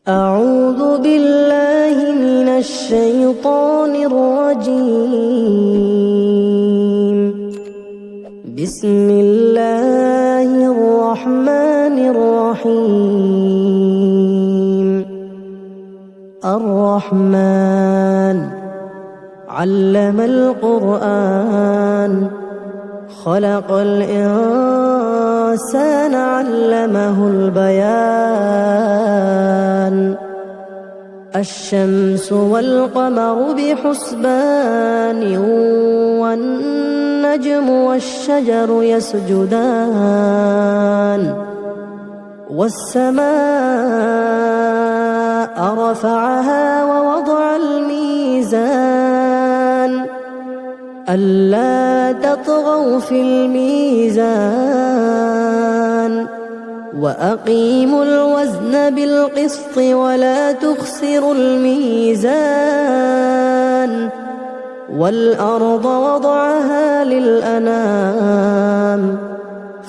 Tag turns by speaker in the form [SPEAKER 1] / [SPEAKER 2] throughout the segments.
[SPEAKER 1] أعوذ بالله من الشيطان الرجيم. بسم الله الرحمن الرحيم. الرحمن علم القرآن خلق الإنسان علمه البيان. الشمس والقمر بحسبان والنجم والشجر يسجدان. والسماء رفعها ووضع الميزان ألا تطغوا في الميزان وأقيموا الوزن بالقسط ولا تخسروا الميزان. والأرض وضعها للأنام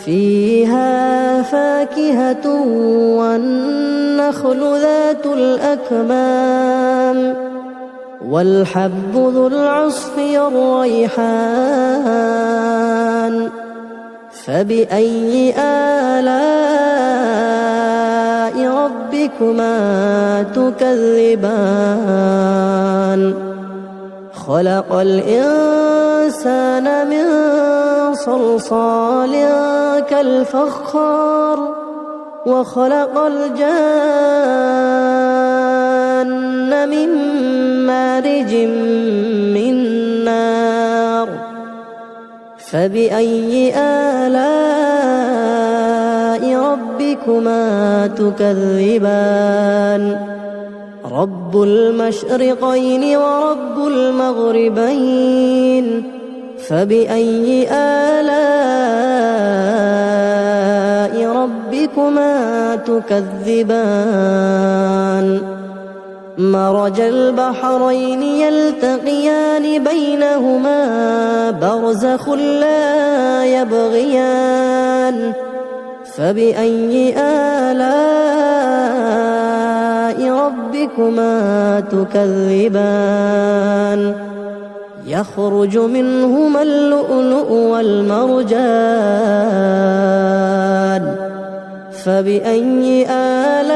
[SPEAKER 1] فيها فاكهة والنخل ذات الأكمام والحب ذو العصف والريحان. فبأي آلاء ربكما تكذبان؟ خلق الإنسان من صلصال كالفخار وخلق الجان من مارج من نار. فبأي آلاء ربكما تكذبان؟ رب المشرقين ورب المغربين. فبأي آلاء ربكما تكذبان؟ مرج البحرين يلتقيان بينهما برزخ لا يبغيان. فبأي آلاء ربكما تكذبان؟ يخرج منهما اللؤلؤ والمرجان. فبأي آلاء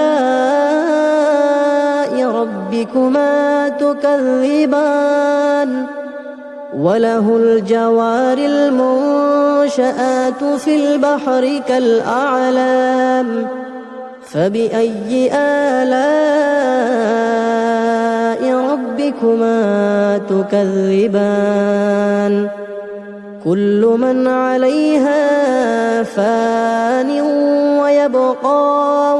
[SPEAKER 1] ربكما تكذبان؟ وله الجوار المنشآت في البحر كالأعلام. فبأي آلاء ربكما تكذبان؟ كل من عليها فان ويبقى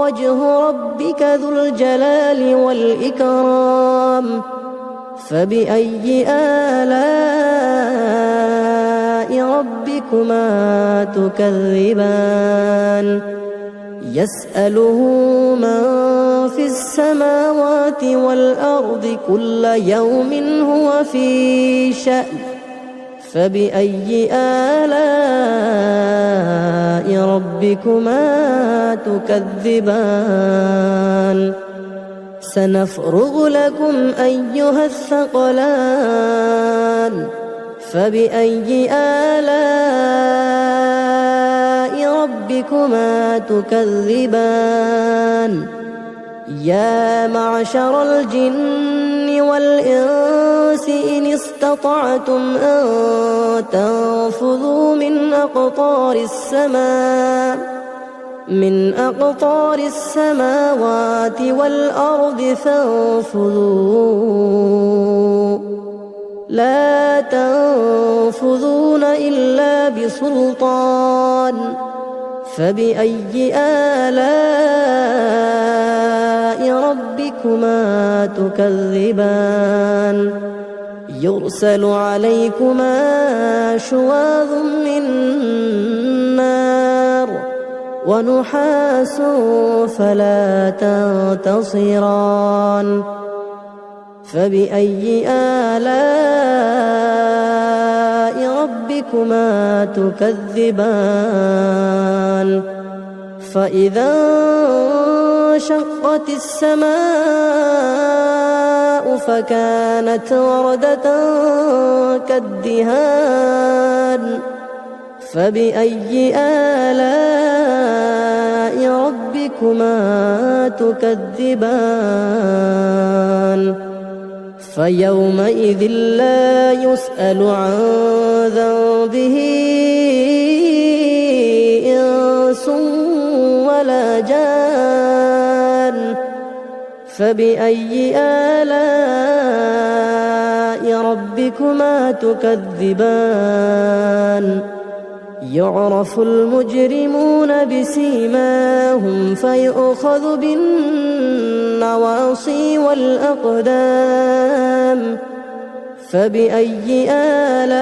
[SPEAKER 1] وجه ربك ذو الجلال والإكرام. فبأي آلاء ربكما تكذبان؟ يسأله من في السماوات والأرض كل يوم هو في شأن. فبأي آلاء ربكما تكذبان؟ سنفرغ لكم أيها الثقلان. فبأي آلاء ربكما تكذبان؟ يا معشر الجن والإنس إن استطعتم أن تنفذوا من أقطار السماوات والأرض فانفذوا لا تنفذون إلا بسلطان. فبأي آلاء ربكما تكذبان؟ يرسل عليكما شواظ من نار ونحاس فلا تنتصران. فبأي آلاء ربكما تكذبان؟ فإذا وانشقت السماء فكانت وردة كالدهان فبأي آلاء ربكما تكذبان فيومئذ لا يسأل عن ذنبه إنس ولا جان فبأي آلاء ربكما تكذبان يعرف المجرمون بسيماهم فيؤخذ بالنواصي والأقدام فبأي آلاء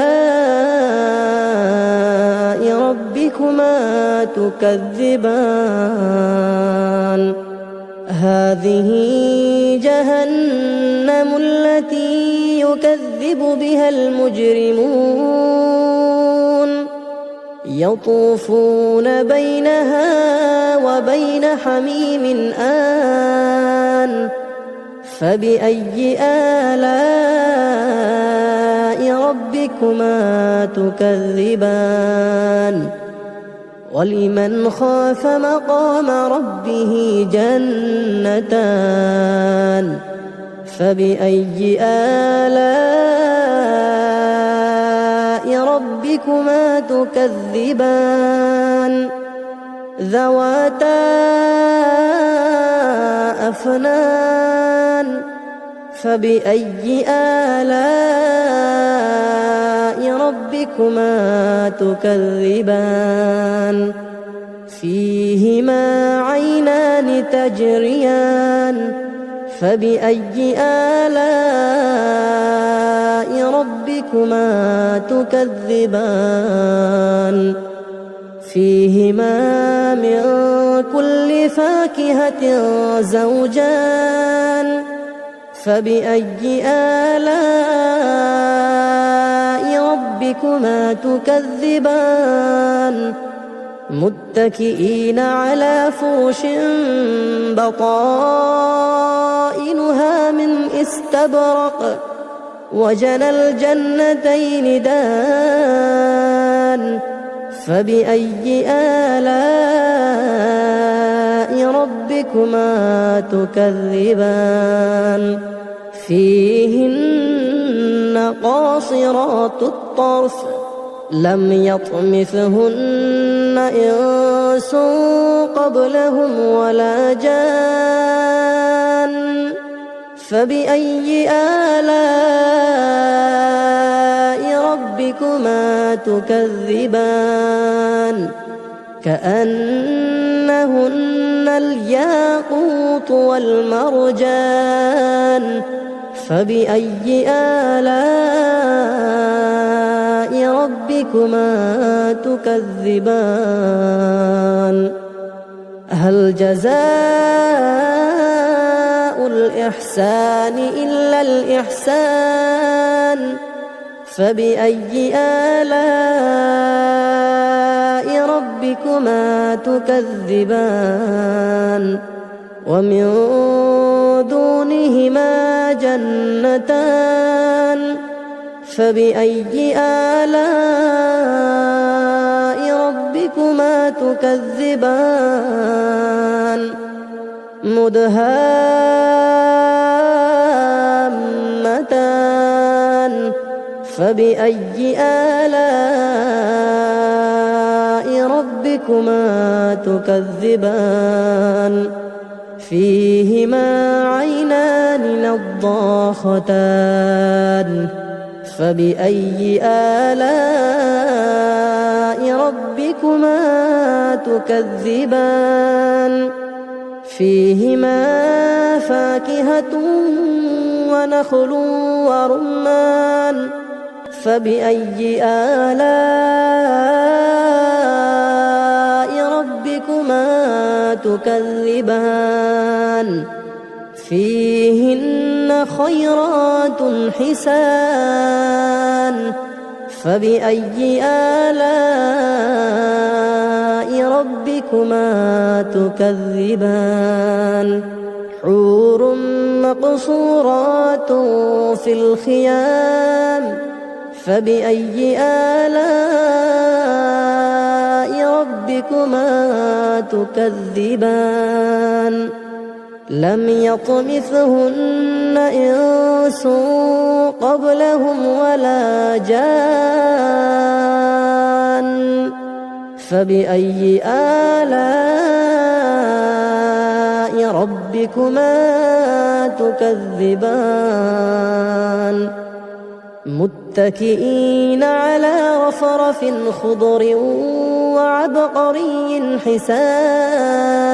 [SPEAKER 1] ربكما تكذبان هذه جهنم التي يكذب بها المجرمون يطوفون بينها وبين حميم آن فبأي آلاء ربكما تكذبان ولمن خاف مقام ربه جنتان فبأي آلاء ربكما تكذبان ذواتا أفنان فبأي آلاء ربكما تكذبان فيهما عينان تجريان فبأي آلاء ربكما تكذبان فيهما من كل فاكهة زوجان فبأي آلاء ربكما تكذبان متكئين على فرش بطائنها من استبرق وجنى الجنتين دان فبأي آلاء ربكما تكذبان فيهن قاصرات الطرف لم يطمثهن إنس قبلهم ولا جان فبأي آلاء ربكما تكذبان كأنهن الياقوت والمرجان فبأي آلاء ربكما تكذبان هل جزاء الإحسان إلا الإحسان فبأي آلاء ربكما تكذبان ومن دونهما جنتان فبأي آلاء ربكما تكذبان مدهامتان فبأي آلاء ربكما تكذبان فيهما عينان نضاختان فبأي آلاء ربكما تكذبان فيهما فاكهة ونخل ورمان فبأي آلاء ربكما تكذبان فيهن خيرات حسان فبأي آلاء ربكما تكذبان حور مقصورات في الخيام فبأي آلاء ربكما تكذبان لم يطمثهن إنس قبلهم ولا جان فبأي آلاء ربكما تكذبان متكئين على رفرف خضر وعبقري حسان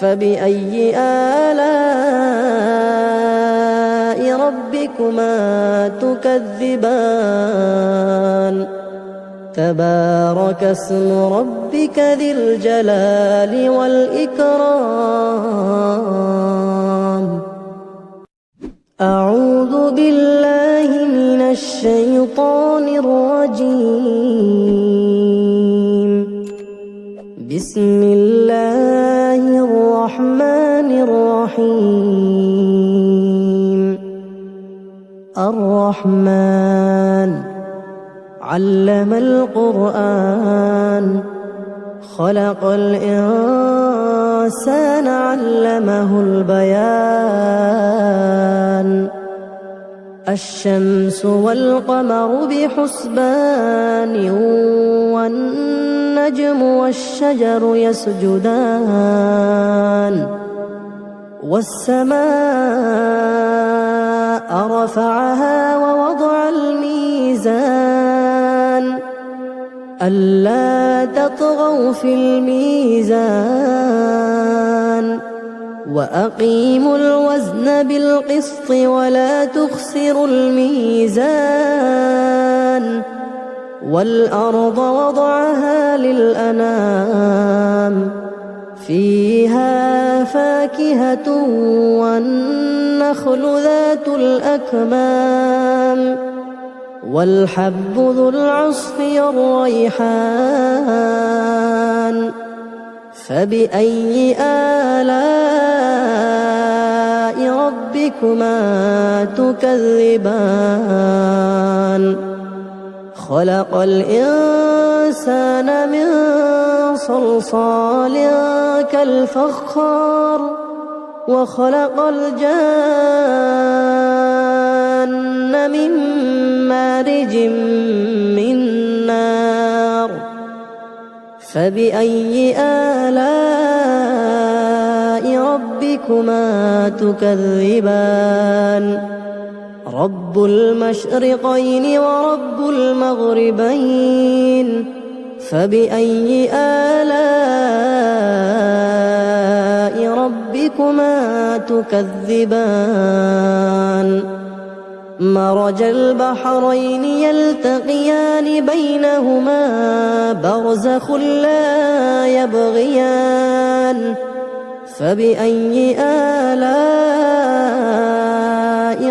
[SPEAKER 1] فبأي آلاء ربكما تكذبان تبارك اسم ربك ذي الجلال والإكرام أعوذ بالله من الشيطان الرجيم بسم الله الرحمن الرحيم الرحمن علم القرآن خلق الإنسان علمه البيان الشمس والقمر بحسبان والنجم والشجر يسجدان والسماء رفعها ووضع الميزان ألا تطغوا في الميزان وأقيموا الوزن بالقسط ولا تخسروا الميزان والأرض وضعها للأنام فيها فاكهة والنخل ذات الأكمام والحب ذو العصف الريحان فبأي آلاء ربكما تكذبان خلق الإنسان من صلصال كالفخار وخلق الجان من مارج من نار فبأي آلاء ربكما تكذبان رب المشرقين ورب المغربين فبأي آلاء ربكما تكذبان مرج البحرين يلتقيان بينهما برزخ لا يبغيان فبأي آلاء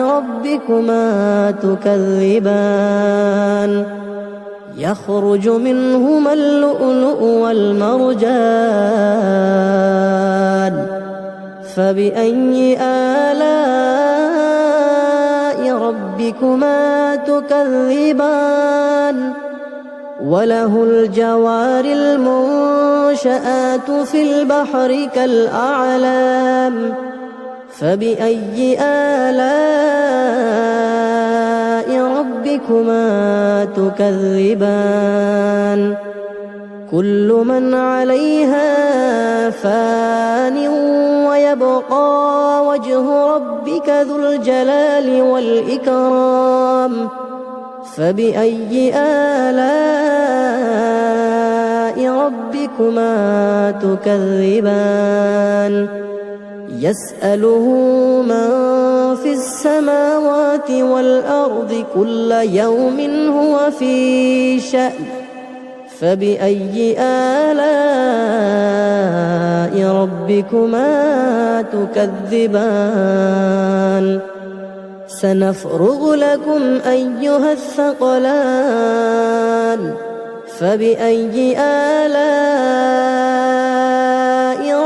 [SPEAKER 1] ربكما تكذبان يخرج منهما اللؤلؤ والمرجان فبأي آلاء ربكما تكذبان وله الجوار المنشآت في البحر كالأعلام فبأي آلاء ربكما تكذبان كل من عليها فان ويبقى وجه ربك ذو الجلال والإكرام فبأي آلاء ربكما تكذبان يسأله من في السماوات والأرض كل يوم هو في شأن فبأي آلاء ربكما تكذبان سنفرغ لكم أيها الثقلان فبأي آلاء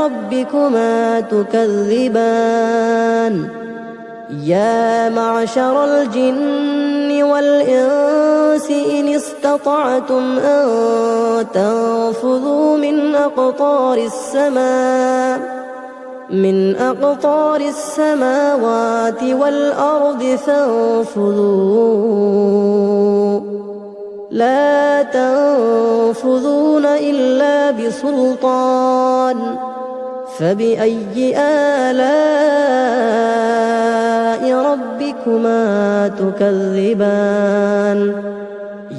[SPEAKER 1] ربكما تكذبان يا معشر الجن والإنس إن استطعتم أن تنفذوا من أقطار السماوات والأرض فانفذوا لا تنفذون إلا بسلطان فبأي آلاء ربكما تكذبان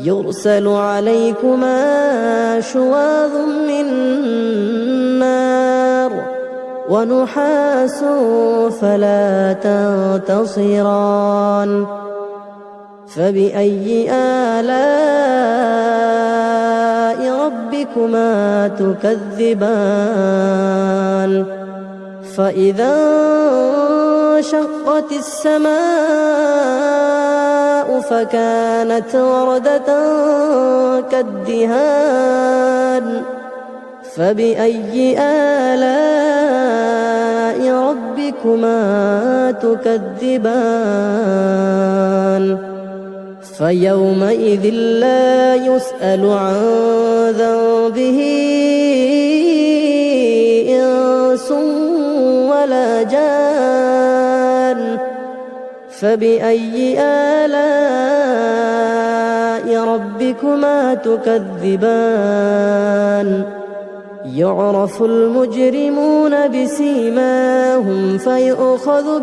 [SPEAKER 1] يرسل عليكما شواظ من نار ونحاس فلا تنتصران فبأي آلاء ربكما تكذبان فإذا انشقت السماء فكانت وردة كالدهان فبأي آلاء ربكما تكذبان فيومئذ لا يسأل عن ذنبه إنس ولا جان فبأي آلاء ربكما تكذبان يعرف المجرمون بسيماهم فيؤخذ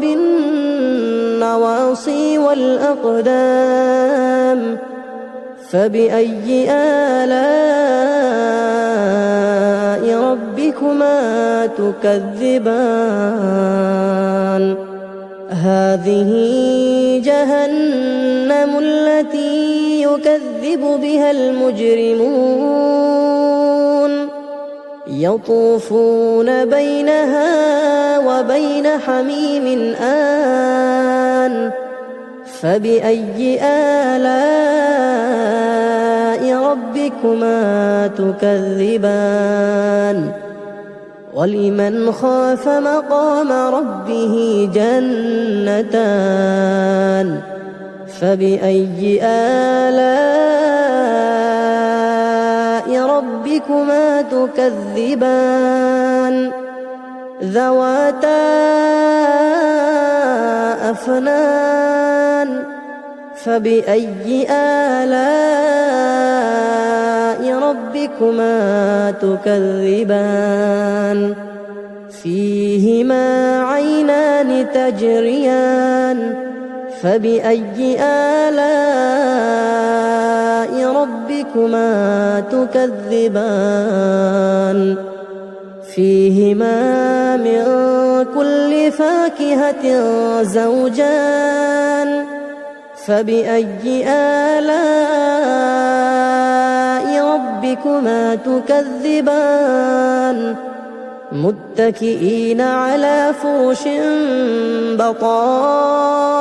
[SPEAKER 1] بالنواصي والأقدام فبأي آلاء ربكما تكذبان هذه جهنم التي يكذب بها المجرمون يطوفون بينها وبين حميم آن فبأي آلاء ربكما تكذبان ولمن خاف مقام ربه جنتان فبأي آلاء ربكما تكذبان ذواتا أفنان فبأي آلاء ربكما تكذبان فيهما عينان تجريان فبأي آلاء ربكما تكذبان فيهما من كل فاكهة زوجان فبأي آلاء ربكما تكذبان متكئين على فرش بطائنها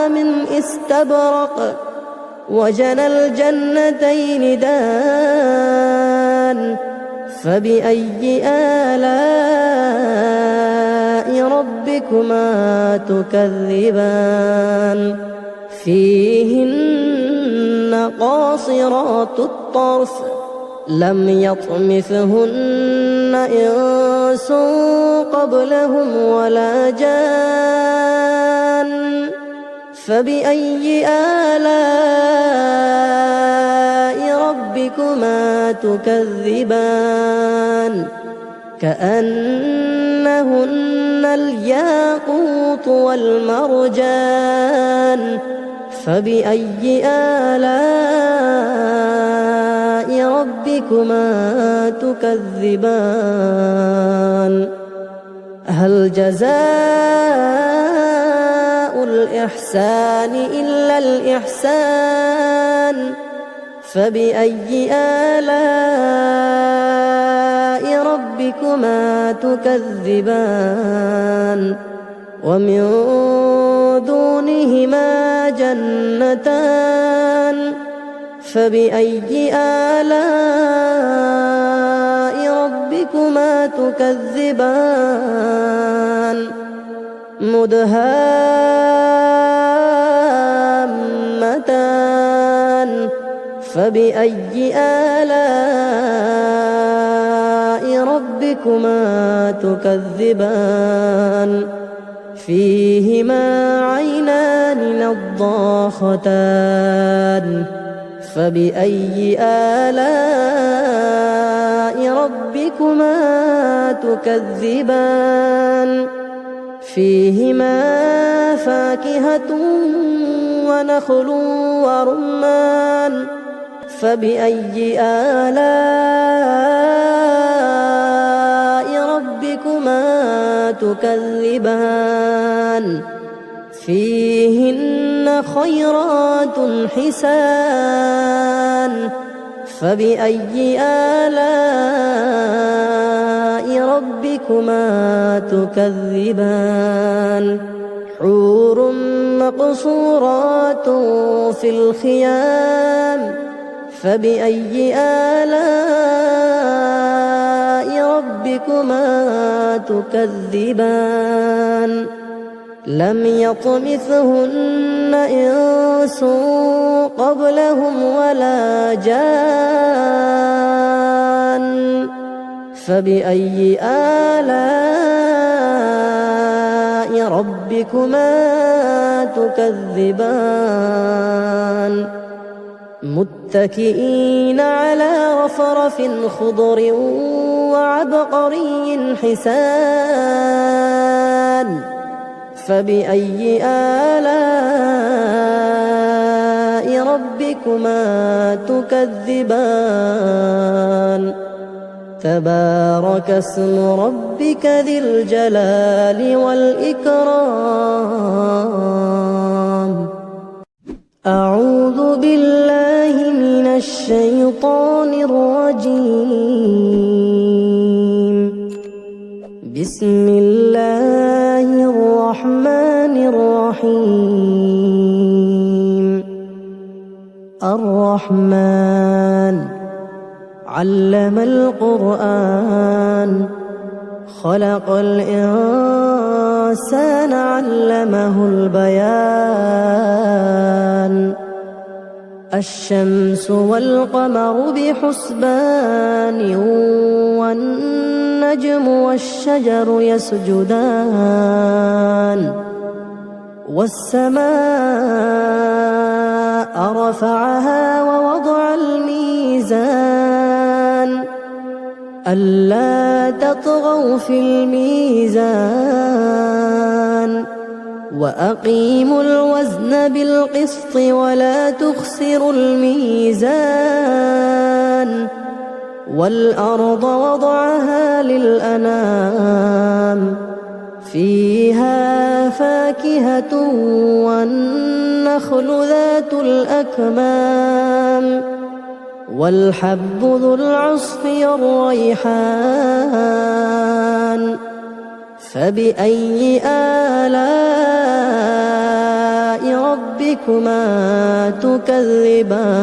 [SPEAKER 1] من استبرق وجنى الجنتين دان فبأي آلاء ربكما تكذبان فيهن قاصرات الطرف لم يطمثهن إنس قبلهم ولا جان فبأي آلاء ربكما تكذبان كأنهن الياقوت والمرجان فبأي آلاء ربكما تكذبان هل جزاء الإحسان إلا الإحسان فبأي آلاء ربكما تكذبان ومن دونهما جنتان فبأي آلاء ربكما تكذبان مدهامتان فبأي آلاء ربكما تكذبان فيهما عينان نضاختان فبأي آلاء ربكما تكذبان فيهما فاكهة ونخل ورمان فبأي آلاء ربكما تكذبان فيهن خيرات حسان فبأي آلاء ربكما تكذبان حور مقصورات في الخيام فبأي آلاء ربكما تكذبان لم يطمثهن إنس قبلهم ولا جان فبأي آلاء ربكما تكذبان متكئين على رفرف خضر وعبقري حسان فبأي آلاء ربكما تكذبان تبارك اسم ربك ذي الجلال والإكرام أعوذ بالله من الشيطان الرجيم بسم الله الرحمن الرحيم الرحمن علم القرآن خلق الإنسان علمه البيان الشمس والقمر بحسبان والنجم والشجر يسجدان والسماء رفعها ووضع الميزان ألا تطغوا في الميزان وأقيموا الوزن بالقسط ولا تخسروا الميزان والأرض وضعها للأنام فيها فاكهة والنخل ذات الأكمام والحب ذو العصف الريحان فبأي آلاء ربكما تكذبان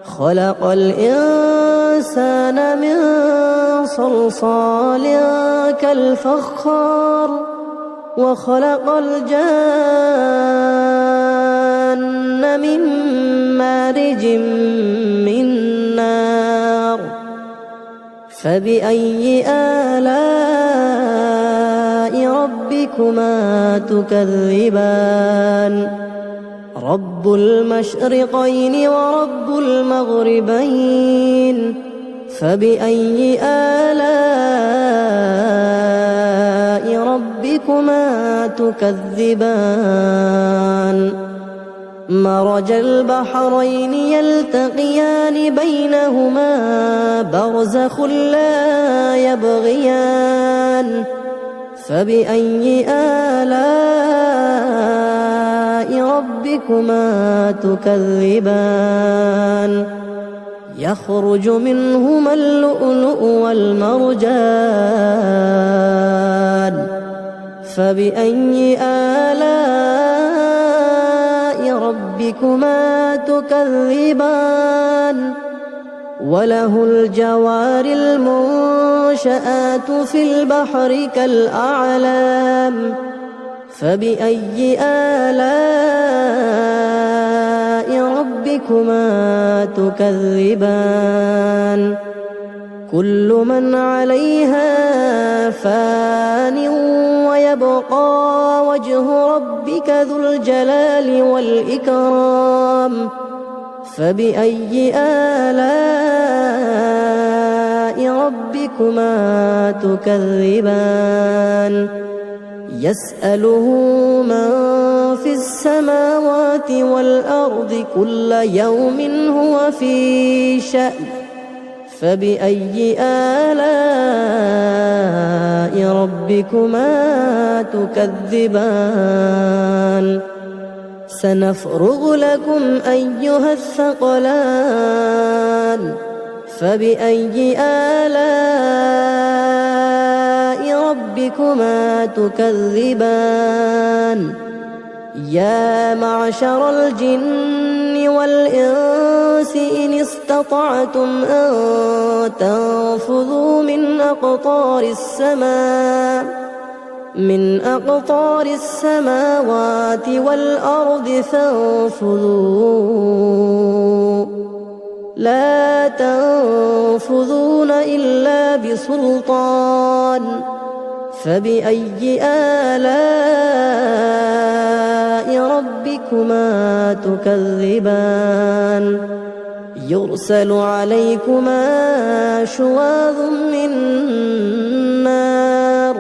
[SPEAKER 1] خلق الإنسان من صلصال كالفخار وخلق الجان من مارج من نار فبأي آلاء ربكما تكذبان رب المشرقين ورب المغربين فبأي آلاء ربكما تكذبان مرج البحرين يلتقيان بينهما برزخ لا يبغيان فبأي آلاء ربكما تكذبان يخرج منهما اللؤلؤ والمرجان فبأي آلاء ربكما تكذبان وله الجوار المنشآت في البحر كالأعلام فبأي آلاء ربكما تكذبان كل من عليها فان ويبقى وجه ربك ذو الجلال والإكرام فبأي آلاء ربكما تكذبان يسأله من في السماوات والأرض كل يوم هو في شأن فبأي آلاء ربكما تكذبان سنفرغ لكم أيها الثقلان فبأي آلاء ربكما تكذبان يا معشر الجن والإنس إن استطعتم أن تنفذوا من أقطار السماوات والأرض فانفذوا لا تنفذون إلا بسلطان فبأي آلاء ربكما تكذبان يرسل عليكما شواظ من نار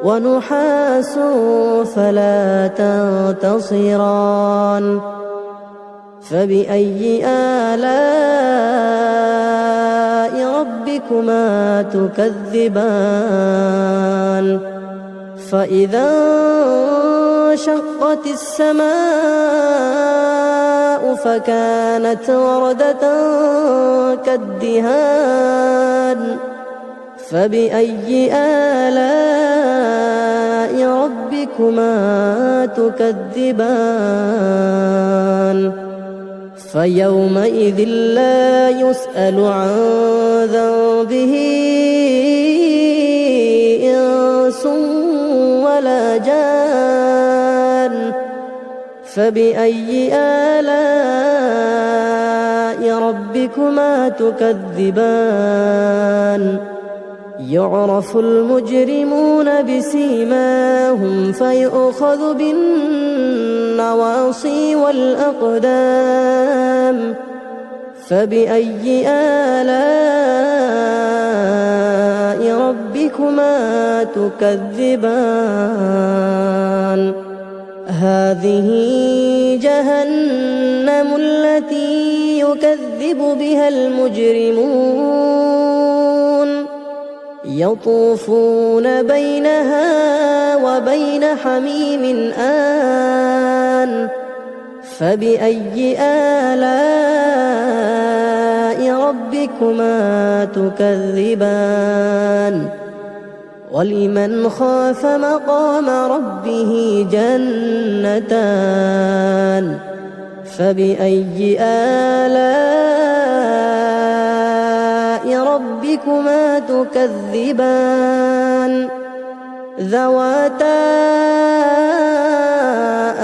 [SPEAKER 1] ونحاس فلا تنتصران فبأي آلاء ربكما تكذبان فإذا انشقت السماء فكانت وردة كالدهان فبأي آلاء ربكما تكذبان فيومئذ لا يسأل عن ذنبه إنس ولا جان فبأي آلاء ربكما تكذبان يعرف المجرمون بسيماهم فيؤخذ بالنواصي والأقدام فبأي آلاء ربكما تكذبان هذه جهنم التي يكذب بها المجرمون يطوفون بينها وبين حميم آن فبأي آلاء ربكما تكذبان ولمن خاف مقام ربه جنتان فبأي آلاء ربكما تكذبان ذواتا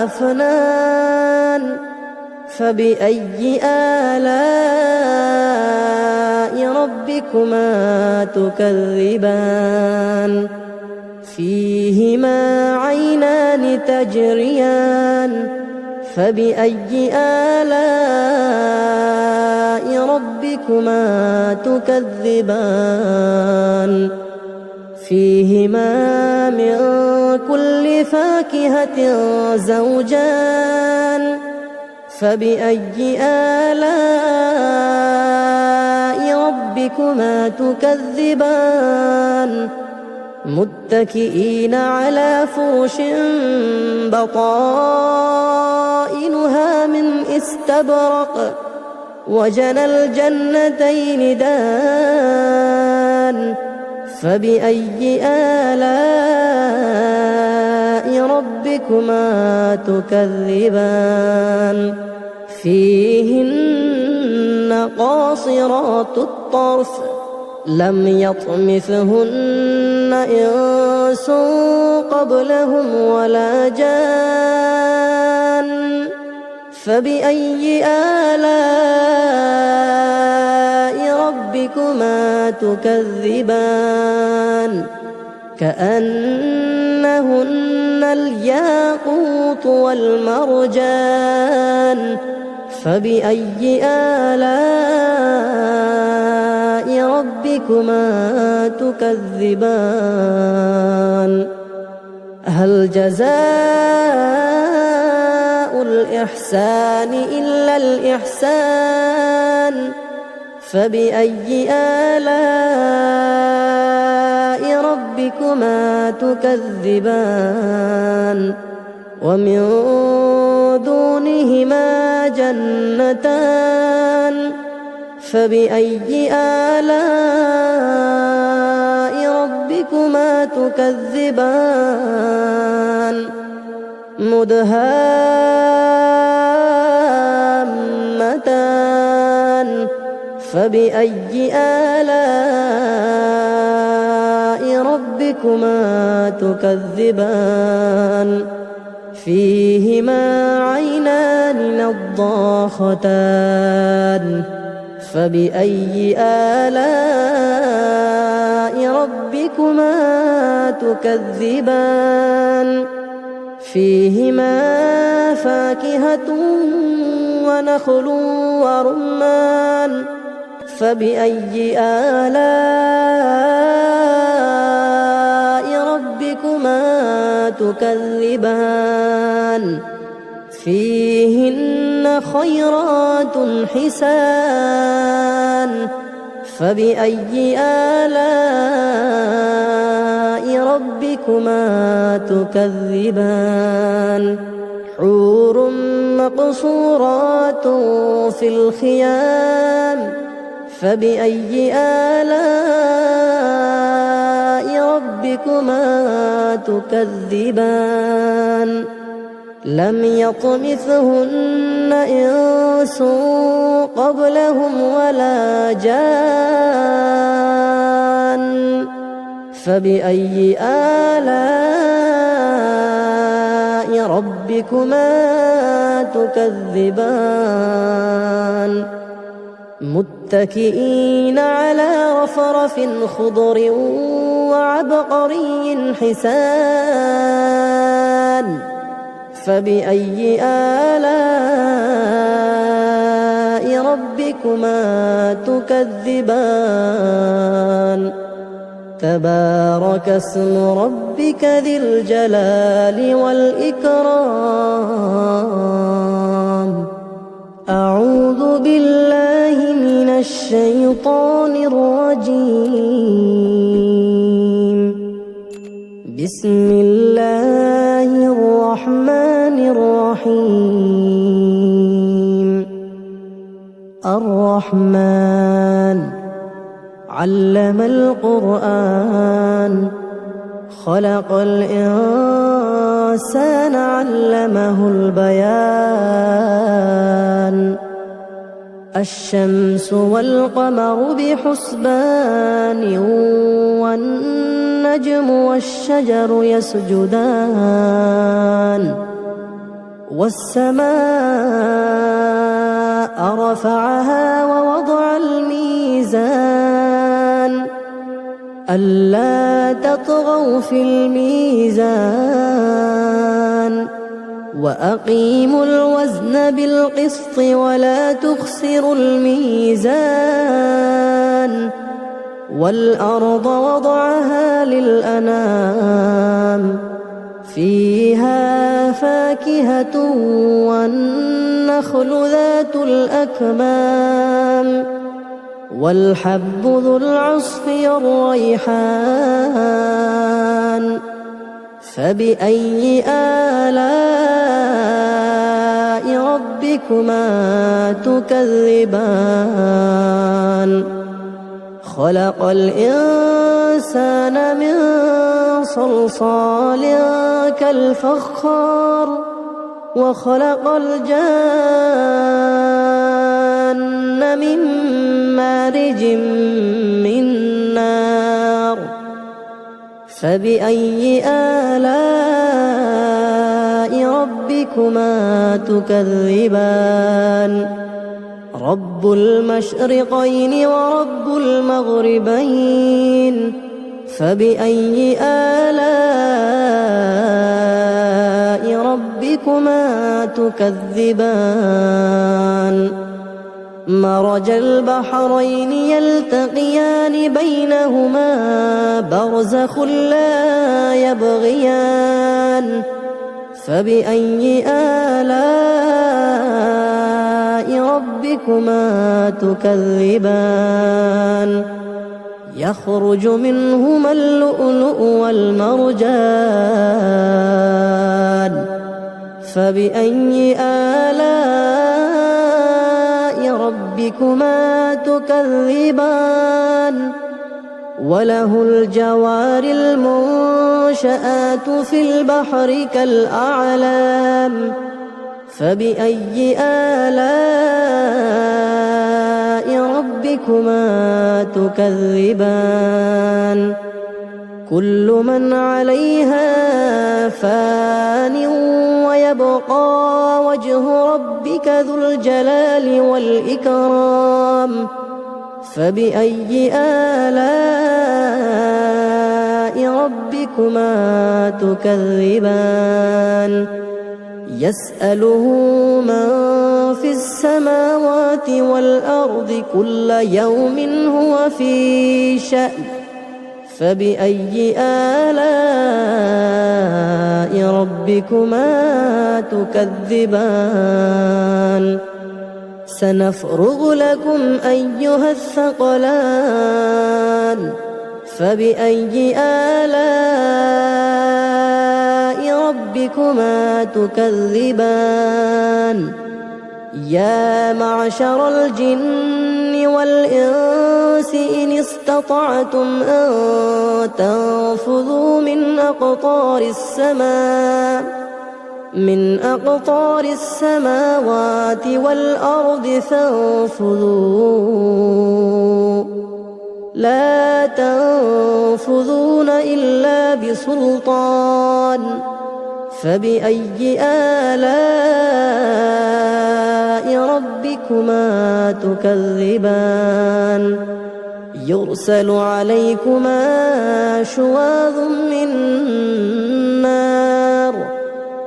[SPEAKER 1] أفنان فبأي آلاء ربكما تكذبان فيهما عينان تجريان فبأي آلاء ربكما تكذبان فيهما من كل فاكهة زوجان فبأي آلاء ربكما تكذبان متكئين على فرش بطائنها من استبرق وجنى الجنتين دان فبأي آلاء ربكما تكذبان فيهن قاصرات الطرف لم يطمثهن إنس قبلهم ولا جان فبأي آلاء ربكما تكذبان كأنهن الياقوت والمرجان فبأي آلاء ربكما تكذبان هل جزاء الإحسان إلا الإحسان فبأي آلاء ربكما تكذبان ومن دونهما جنتان فبأي آلاء ربكما تكذبان مدهامتان فبأي آلاء ربكما تكذبان فيهما عينان نضاختان فبأي آلاء ربكما تكذبان فيهما فاكهة ونخل ورمان فبأي آلاء ربكما تكذبان فيهن خيرات حسان فبأي آلاء ربكما تكذبان حور مقصورات في الخيام فبأي آلاء ربكما تكذبان لم يطمثهن إنس قبلهم ولا جان فبأي آلاء ربكما تكذبان متكئين على رفرف خضر وعبقري حسان فبأي آلاء ربكما تكذبان تبارك اسم ربك ذي الجلال والإكرام أعوذ بالله من الشيطان الرجيم بسم الله الرحمن الرحيم الرحمن علم القرآن خلق الإنسان علمه البيان الشمس والقمر بحسبان والنجم والشجر يسجدان والسماء رفعها ووضع الميزان ألا تطغوا في الميزان وأقيموا الوزن بالقسط ولا تخسروا الميزان والأرض وضعها للأنام فيها فاكهة والنخل ذات الأكمام والحب ذو العصف والريحان فبأي آلاء ربكما تكذبان خلق الإنسان من صلصال كالفخار وخلق الجان من مارج من نار فبأي آلاء ربكما تكذبان رب المشرقين ورب المغربين فبأي آلاء ربكما تكذبان مرج البحرين يلتقيان بينهما برزخ لا يبغيان فبأي آلاء ربكما تكذبان يخرج منهما اللؤلؤ والمرجان فبأي آلاء ربكما تكذبان وله الجوار المنشآت في البحر كالأعلام فبأي آلاء ربكما تكذبان كل من عليها فان ويبقى وجه ربك ذو الجلال والإكرام فبأي آلاء ربكما تكذبان يسأله من في السماوات والأرض كل يوم هو في شأن فبأي آلاء ربكما تكذبان سنفرغ لكم أيها الثقلان فبأي آلاء ربكما تكذبان يا معشر الجن والإنس إن استطعتم أن تنفذوا من أقطار السماوات والأرض فانفذوا لا تنفذون إلا بسلطان فبأي آلاء ربكما تكذبان يرسل عليكما شواظ من نار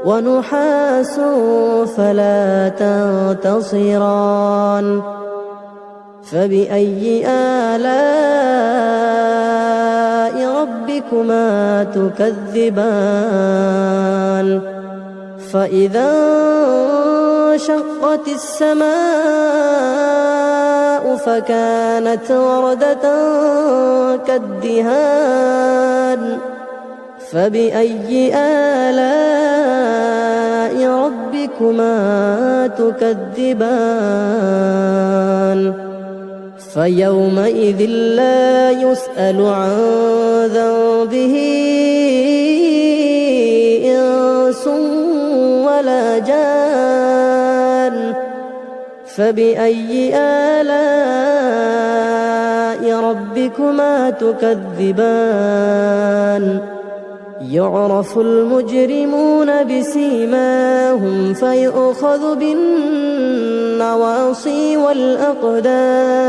[SPEAKER 1] ونحاس فلا تنتصران فبأي آلاء ربكما تكذبان فإذا انشقت السماء فكانت وردة كالدهان فبأي آلاء ربكما تكذبان فيومئذ لا يسأل عن ذنبه إنس ولا جان فبأي آلاء ربكما تكذبان يعرف المجرمون بسيماهم فيؤخذ بالنواصي والأقدام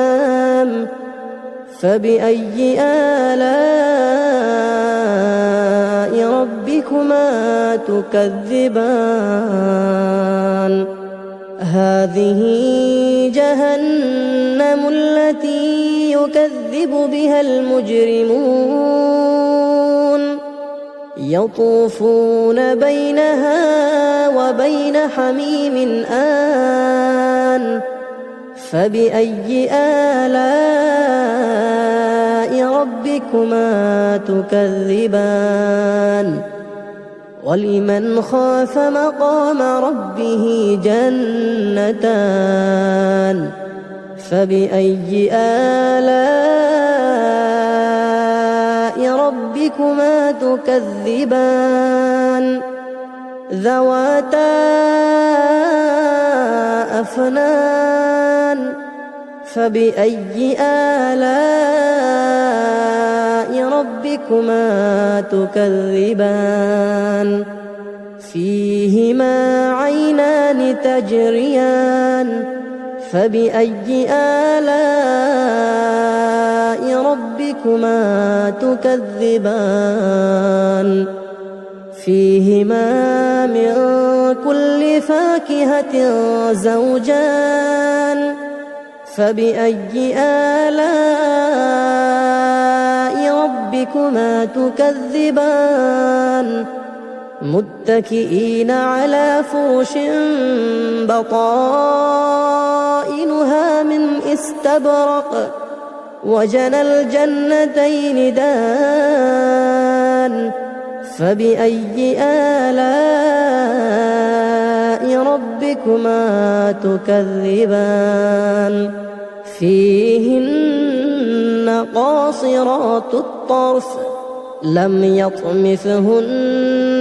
[SPEAKER 1] فبأي آلاء ربكما تكذبان هذه جهنم التي يكذب بها المجرمون يطوفون بينها وبين حميم آن فبأي آلاء ربكما تكذبان ولمن خاف مقام ربه جنتان فبأي آلاء ربكما تكذبان ذواتا أفنان فبأي آلاء ربكما تكذبان فيهما عينان تجريان فبأي آلاء ربكما تكذبان فيهما من كل فاكهة زوجان فبأي آلاء ربكما تكذبان متكئين على فرش بطائنها من استبرق وجنى الجنتين دان فبأي آلاء ربكما تكذبان فيهن قاصرات الطرف لم يطمثهن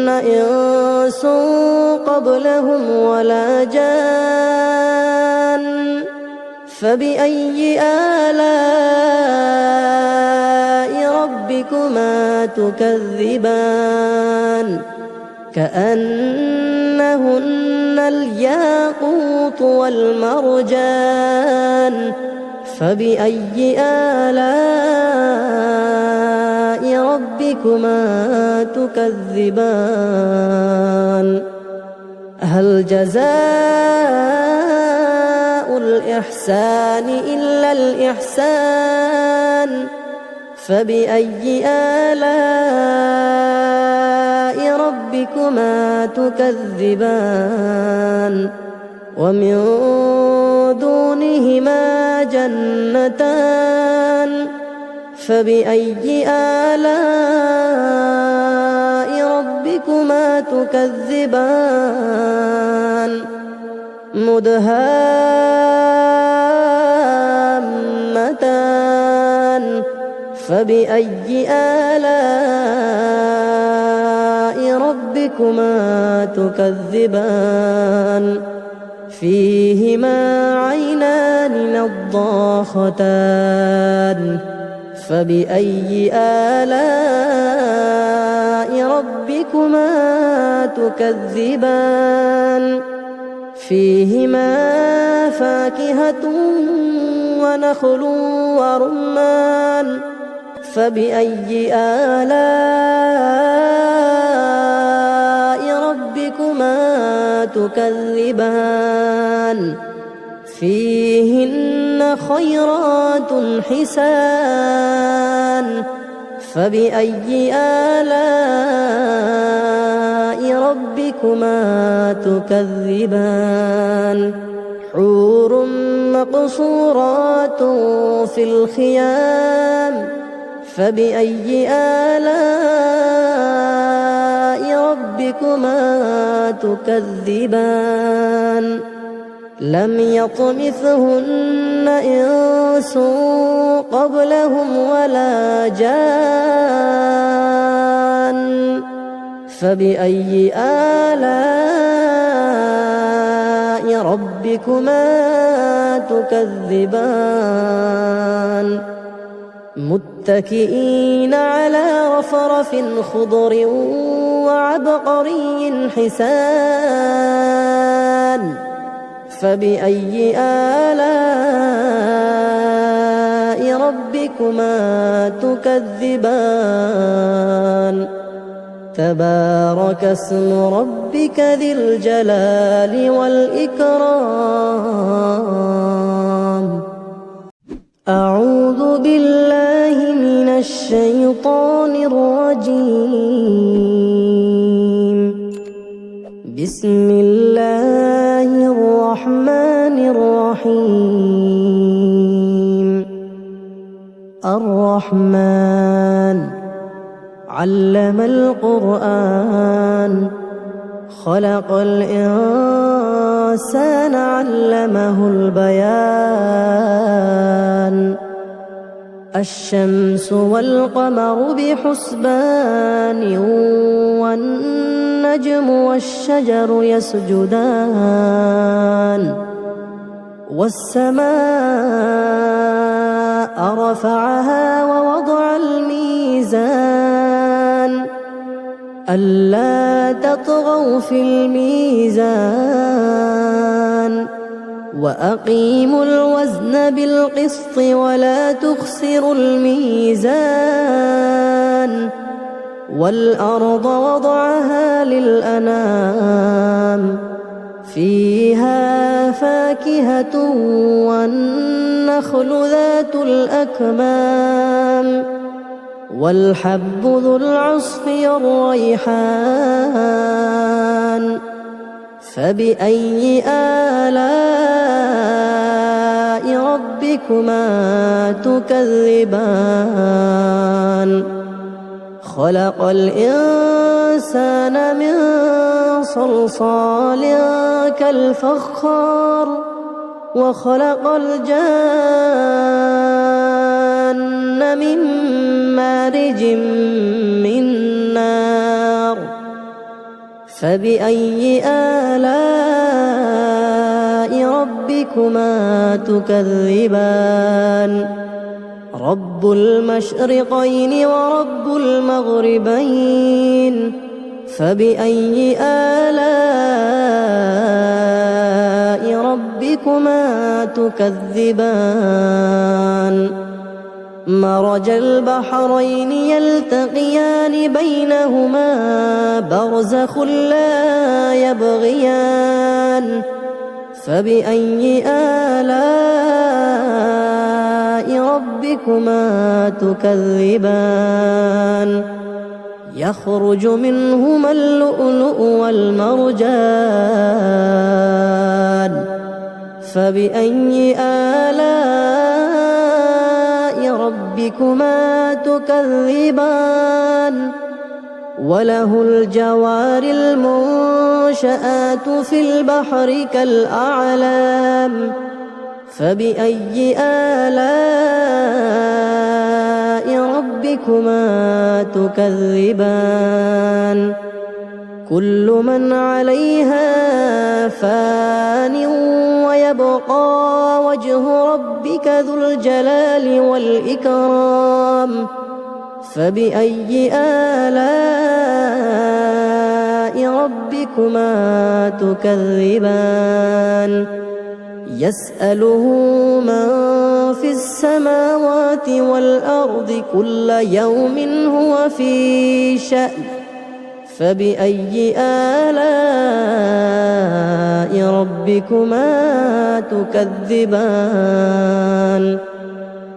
[SPEAKER 1] إنس قبلهم ولا جان فبأي آلاء ربكما تكذبان كأنهن الياقوت والمرجان فبأي آلاء ربكما تكذبان هل جزاء الإحسان إلا الإحسان فبأي آلاء ربكما تكذبان ومن دونهما جنتان فبأي آلاء ربكما تكذبان مدهامتان فبأي آلاء ربكما تكذبان فيهما عينان نضاختان فبأي آلاء ربكما تكذبان فيهما فاكهة ونخل ورمان فبأي آلاء ربكما تكذبان فيهن خيرات حسان فبأي آلاء ربكما تكذبان حور مقصورات في الخيام فبأي آلاء ربكما تكذبان لم يطمثهن إنس قبلهم ولا جان فبأي آلاء ربكما تكذبان متكئين على رفرف خضر وعبقري حسان فبأي آلاء ربكما تكذبان تبارك اسم ربك ذي الجلال والإكرام أعوذ بالله من الشيطان الرجيم بسم الله الرحمن الرحيم الرحمن علم القرآن خلق الإنسان علمه البيان الشمس والقمر بحسبان والنجم والنجم والشجر يسجدان والسماء رفعها ووضع الميزان ألا تطغوا في الميزان وأقيموا الوزن بالقسط ولا تخسروا الميزان والأرض وضعها للأنام فيها فاكهة والنخل ذات الأكمام والحب ذو العصف والريحان فبأي آلاء ربكما تكذبان خلق الإنسان من صلصال كالفخار وخلق الجان من مارج من نار فبأي آلاء ربكما تكذبان رب المشرقين ورب المغربين فبأي آلاء ربكما تكذبان مرج البحرين يلتقيان بينهما برزخ لا يبغيان فبأي آلاء ربكما تكذبان يخرج منهما اللؤلؤ والمرجان فبأي آلاء ربكما تكذبان وله الجوار المنشآت في البحر كالأعلام فبأي آلاء ربكما تكذبان كل من عليها فان ويبقى وجه ربك ذو الجلال والإكرام فبأي آلاء ربكما تكذبان يسأله من في السماوات والأرض كل يوم هو في شأن فبأي آلاء ربكما تكذبان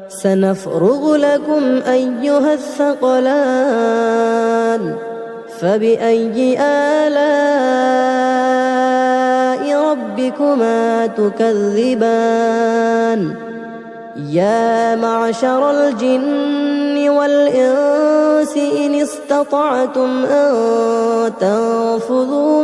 [SPEAKER 1] سنفرغ لكم أيها الثقلان فبأي آلاء ربكما تكذبان يا معشر الجن والإنس إن استطعتم أن تنفذوا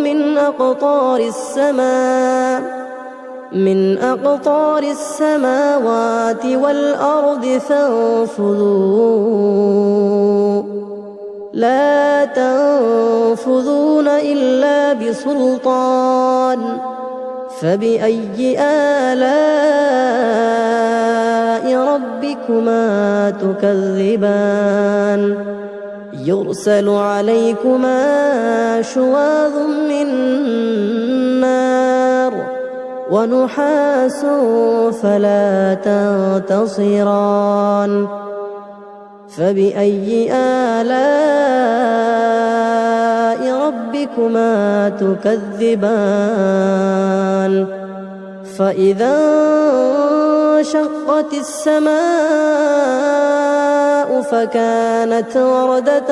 [SPEAKER 1] من أقطار السماوات والأرض فانفذوا لا تنفذون إلا بسلطان فبأي آلاء ربكما تكذبان يرسل عليكما شواظ من نار ونحاس فلا تنتصران فبأي آلاء ربكما تكذبان فإذا انشقت السماء فكانت وردة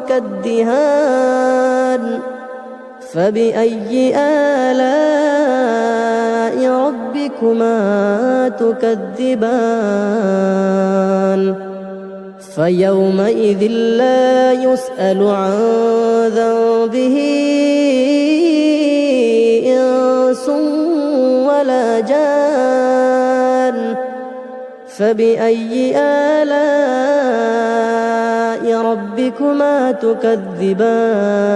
[SPEAKER 1] كالدهان فبأي آلاء ربكما تكذبان فيومئذ لا يسأل عن ذنبه إنس ولا جان فبأي آلاء ربكما تكذبان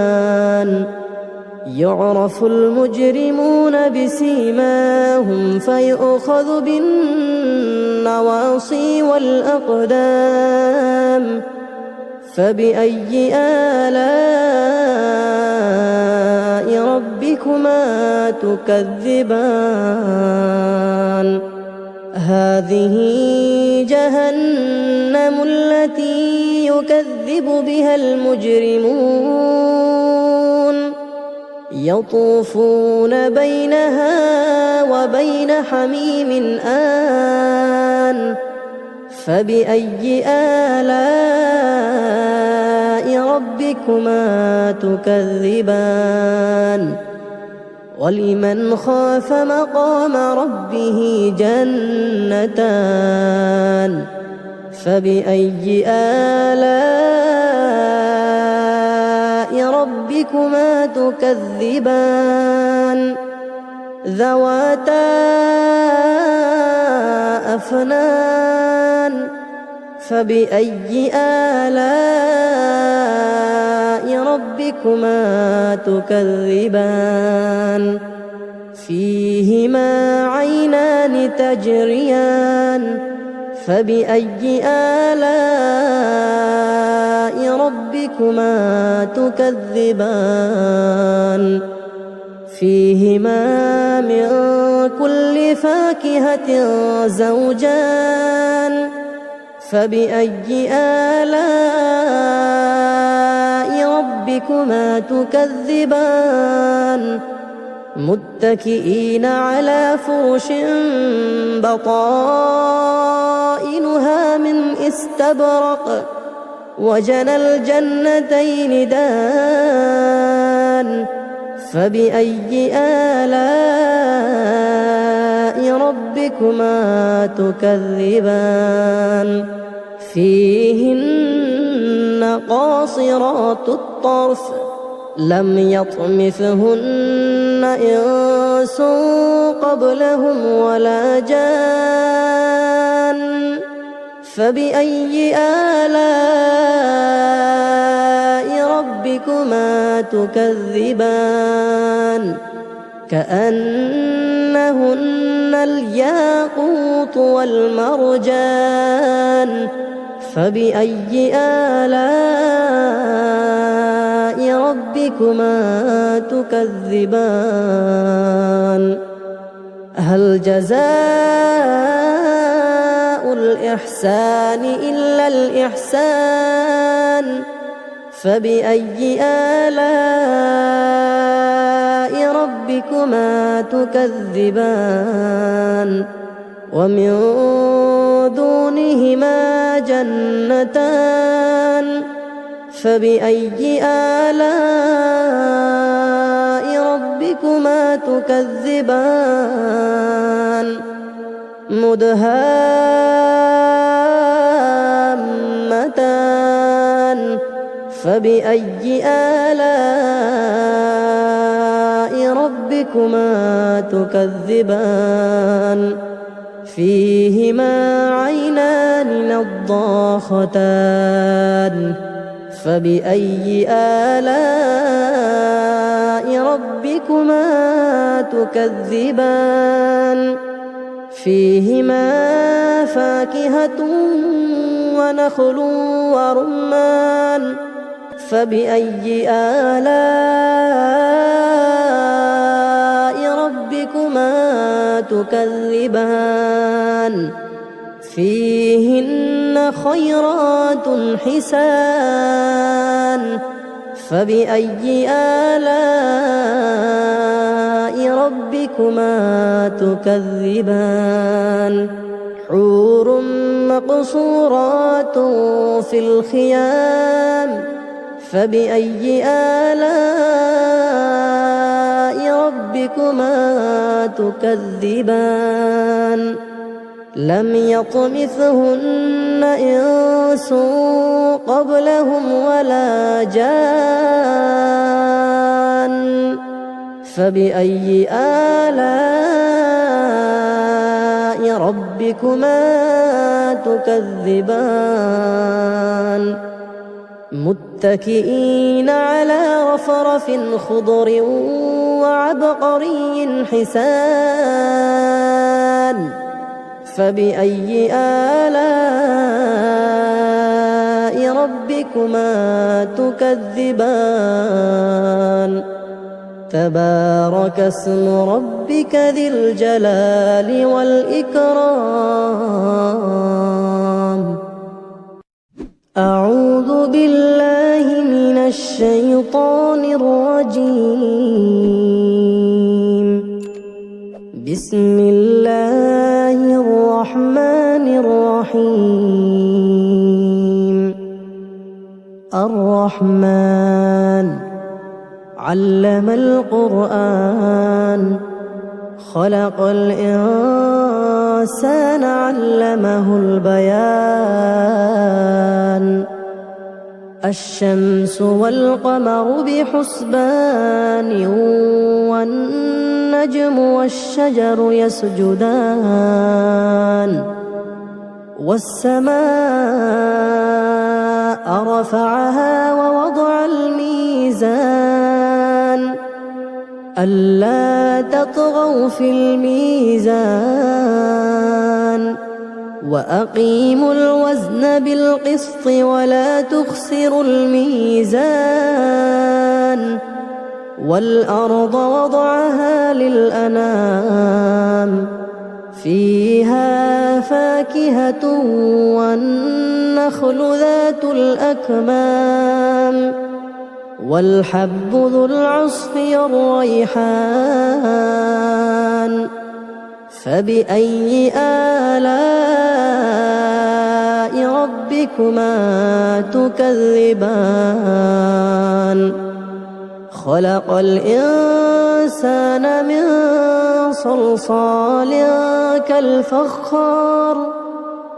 [SPEAKER 1] يعرف المجرمون بسيماهم فيؤخذ بالنواصي والأقدام فبأي آلاء ربكما تكذبان هذه جهنم التي يكذب بها المجرمون يطوفون بينها وبين حميم آن فبأي آلاء ربكما تكذبان ولمن خاف مقام ربه جنتان فبأي آلاء ربكما تكذبان ذواتا أفنان فبأي آلاء ربكما تكذبان فيهما عينان تجريان فبأي آلاء ربكما تكذبان فيهما من كل فاكهة زوجان فبأي آلاء ربكما تكذبان متكئين على فرش بطائنها من استبرق وجنى الجنتين دان فبأي آلاء ربكما تكذبان فيهن قاصرات الطرف لم يطمثهن إنس قبلهم ولا جان فبأي آلاء ربكما تكذبان كأنهن الياقوت والمرجان فبأي آلاء ربكما تكذبان هل جزاء الإحسان إلا الإحسان فبأي آلاء ربكما تكذبان ومن دونهما جنتان فبأي آلاء ربكما تكذبان مدهامتان فبأي آلاء ربكما تكذبان فيهما عينان نضاختان فبأي آلاء ربكما تكذبان فيهما فاكهة ونخل ورمان فبأي آلاء ربكما تكذبان فيهن خيرات حسان فبأي آلاء ربكما تكذبان حور مقصورات في الخيام فبأي آلاء ربكما تكذبان لم يطمثهن إنس قبلهم ولا جان فبأي آلاء ربكما تكذبان متكئين على رفرف خضر وعبقري حسان فبأي آلاء ربكما تكذبان تبارك اسم ربك ذي الجلال والإكرام أعوذ بالله من الشيطان الرجيم بسم الله الرحمن الرحيم الرحمن علم القرآن خلق الإنسان علمه البيان الشمس والقمر بحسبان والنجم والشجر يسجدان والسماء رفعها ووضع الميزان ألا تطغوا في الميزان وأقيموا الوزن بالقسط ولا تخسروا الميزان والأرض وضعها للأنام فيها فاكهة والنخل ذات الأكمام والحب ذو العصف والريحان فبأي آلاء ربكما تكذبان خلق الإنسان من صلصال كالفخار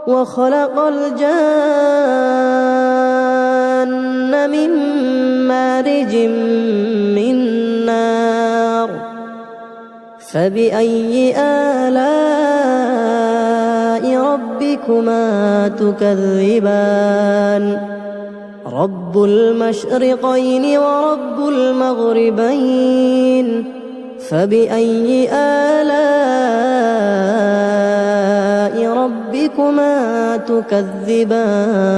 [SPEAKER 1] وخلق الجان من مارج من نار فبأي آلاء ربكما تكذبان رب المشرقين ورب المغربين فبأي آلاء ربكما تكذبان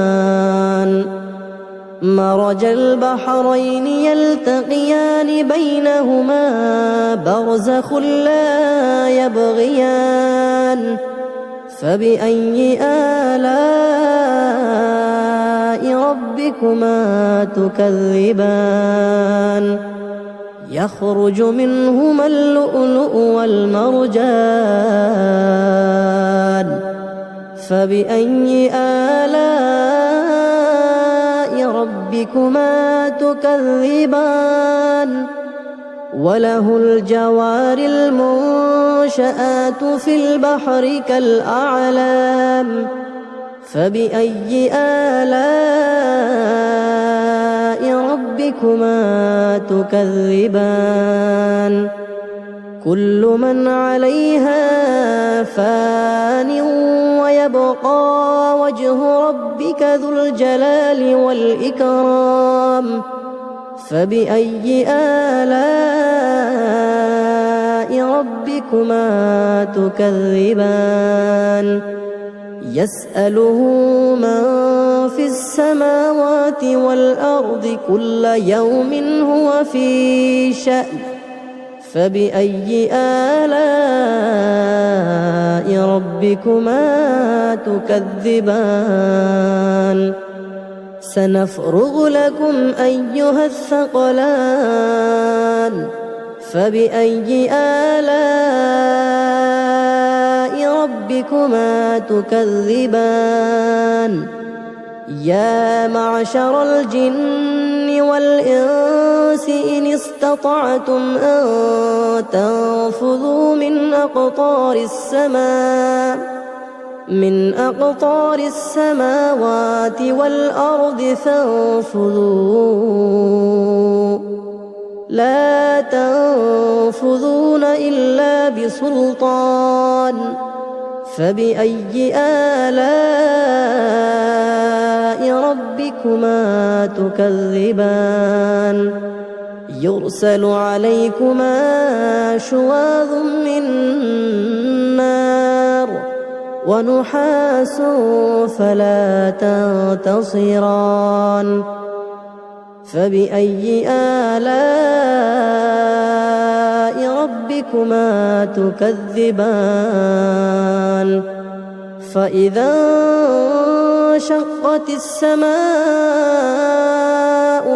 [SPEAKER 1] مرج البحرين يلتقيان بينهما برزخ لا يبغيان فبأي آلاء ربكما تكذبان يخرج منهما اللؤلؤ والمرجان فبأي آلاء ربكما تكذبان وله الجوار المنشآت في البحر كالأعلام فبأي آلاء ربكما تكذبان كل من عليها فان ويبقى وجه ربك ذو الجلال والإكرام فبأي آلاء ربكما تكذبان يسأله من في السماوات والأرض كل يوم هو في شأن فبأي آلاء ربكما تكذبان سنفرغ لكم أيها الثقلان فبأي آلاء ربكما تكذبان يا معشر الجن والإنس إن استطعتم أن تنفذوا من أقطار السماوات والأرض فانفذوا لا تنفذون إلا بسلطان فبأي آلاء ربكما تكذبان يرسل عليكما شواظ من نار ونحاس فلا تنتصران فبأي آلاء ربكما تكذبان فإذا انشقت السماء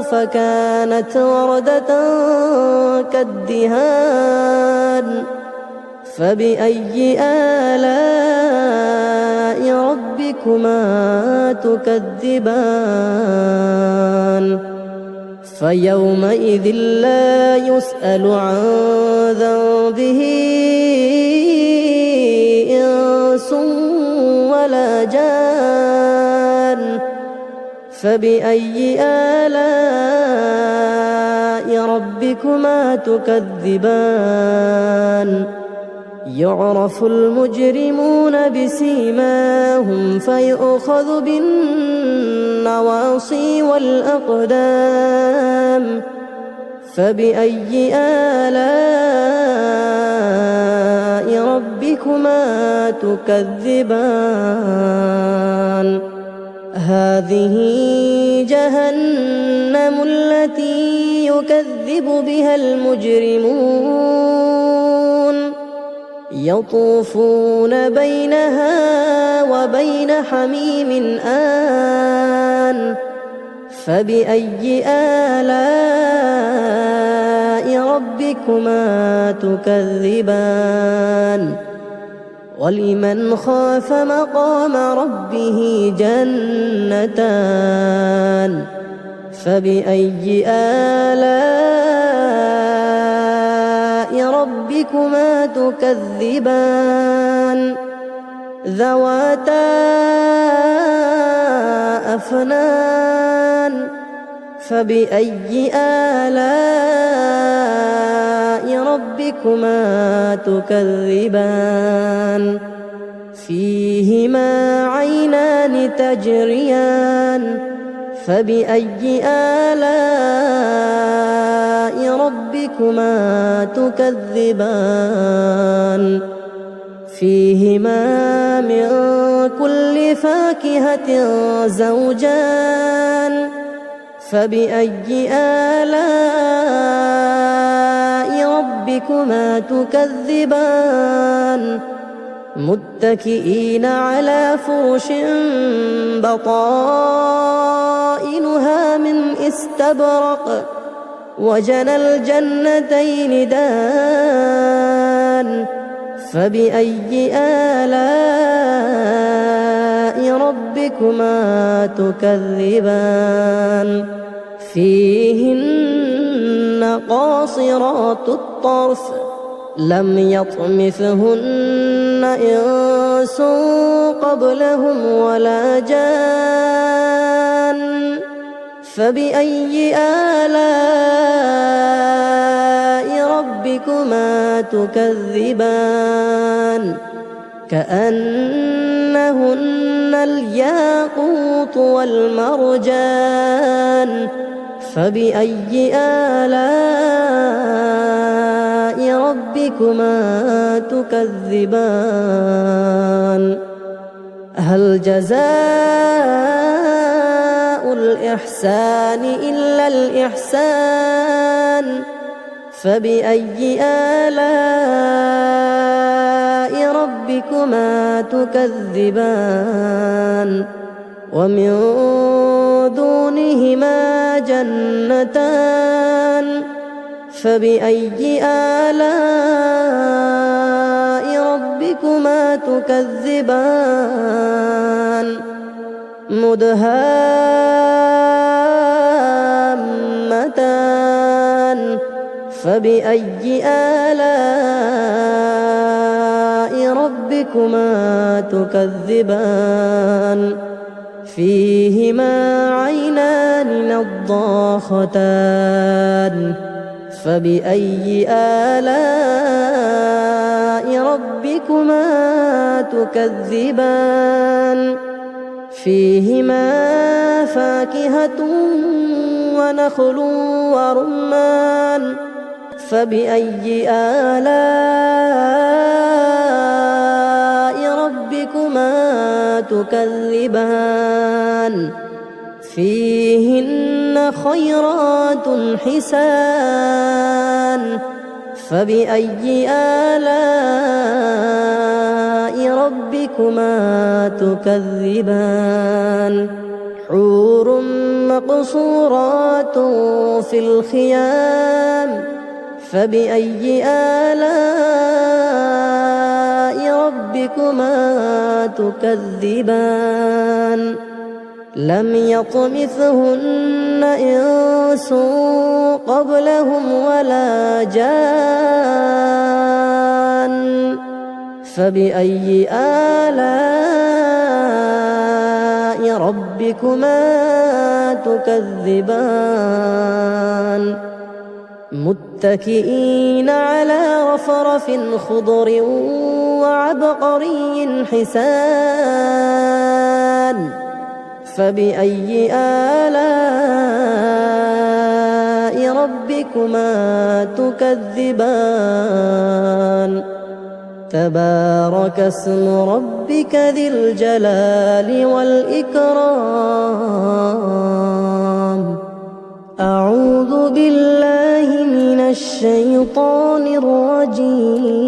[SPEAKER 1] فكانت وردة كالدهان فبأي آلاء ربكما تكذبان فيومئذ لا يسأل عن ذنبه إنس ولا جان فبأي آلاء ربكما تكذبان يعرف المجرمون بسيماهم فيؤخذ بالنواصي والأقدام فبأي آلاء ربكما تكذبان هذه جهنم التي يكذب بها المجرمون يطوفون بينها وبين حميم آن فبأي آلاء ربكما تكذبان ولمن خاف مقام ربه جنتان فبأي آلاء ربكما تكذبان ذواتا أفنان فبأي آلاء ربكما تكذبان فيهما عينان تجريان فبأي آلاء ربكما تكذبان فيهما من كل فاكهة زوجان فبأي آلاء ربكما تكذبان متكئين على فرش بطائنها من استبرق وجنى الجنتين دان فبأي آلاء ربكما تكذبان فيهن قاصرات الطرف لم يطمثهن إنس قبلهم ولا جان فبأي آلاء ربكما تكذبان كأنهن الياقوت والمرجان فبأي آلاء ربكما تكذبان هل جزاء الإحسان إلا الإحسان فبأي آلاء ربكما تكذبان ومن دونهما جنتان فبأي آلاء ربكما تكذبان مدهامتان فبأي آلاء ربكما تكذبان فيهما عينان نضاختان فبأي آلاء ربكما تكذبان فيهما فاكهة ونخل ورمان فبأي آلاء ربكما تكذبان فيهن خيرات حسان فبأي آلاء ربكما تكذبان حور مقصورات في الخيام فبأي آلاء ربكما تكذبان لم يطمثهن إنس قبلهم ولا جان فبأي آلاء ربكما تكذبان متكئين على رفرف خضر وعبقري حسان فبأي آلاء ربكما تكذبان تبارك اسم ربك ذي الجلال والإكرام أعوذ بالله من الشيطان الرجيم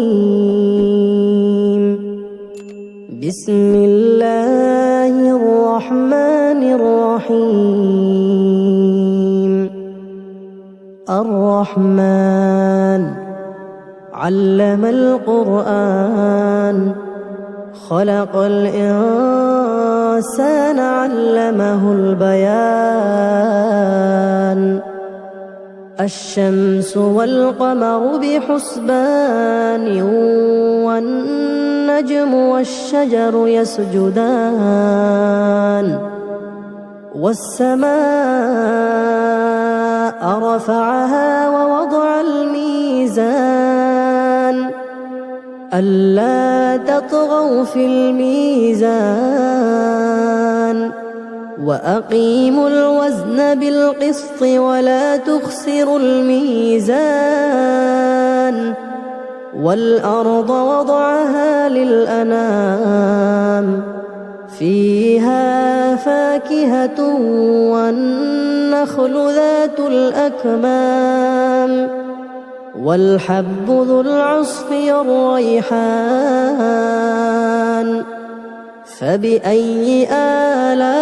[SPEAKER 1] بسم الله الرحمن الرحيم الرحمن علم القرآن خلق الإنسان علمه البيان الشمس والقمر بحسبان والنجم والشجر يسجدان والسماء رفعها ووضع الميزان ألا تطغوا في الميزان وأقيموا الوزن بالقسط ولا تخسروا الميزان والأرض وضعها للأنام فيها فاكهة والنخل ذات الأكمام والحب ذو العصف والريحان فبأي آلاء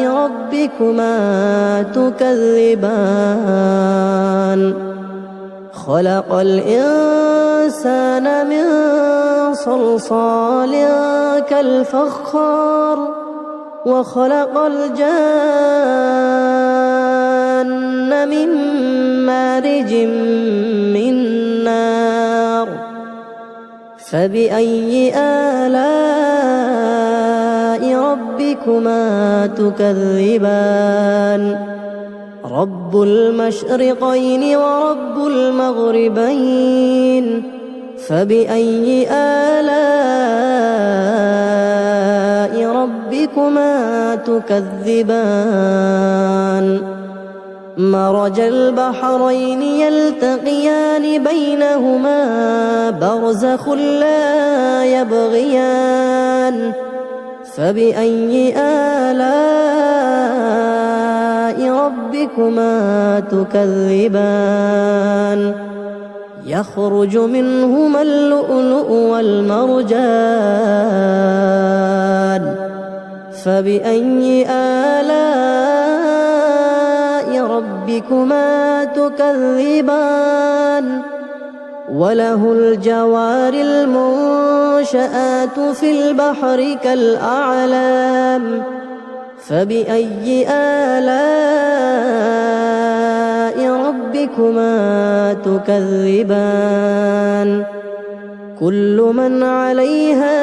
[SPEAKER 1] ربكما تكذبان خلق الإنسان من صلصال كالفخار وخلق الجان من مارج من نار فبأي آلاء ربكما تكذبان رب المشرقين ورب المغربين فبأي آلاء ربكما تكذبان مرج البحرين يلتقيان بينهما برزخ لا يبغيان فبأي آلاء ربكما تكذبان يخرج منهما اللؤلؤ والمرجان فبأي آلاء ربكما تكذبان وله الجوار المنشآت في البحر كالأعلام فبأي آلاء ربكما تكذبان كل من عليها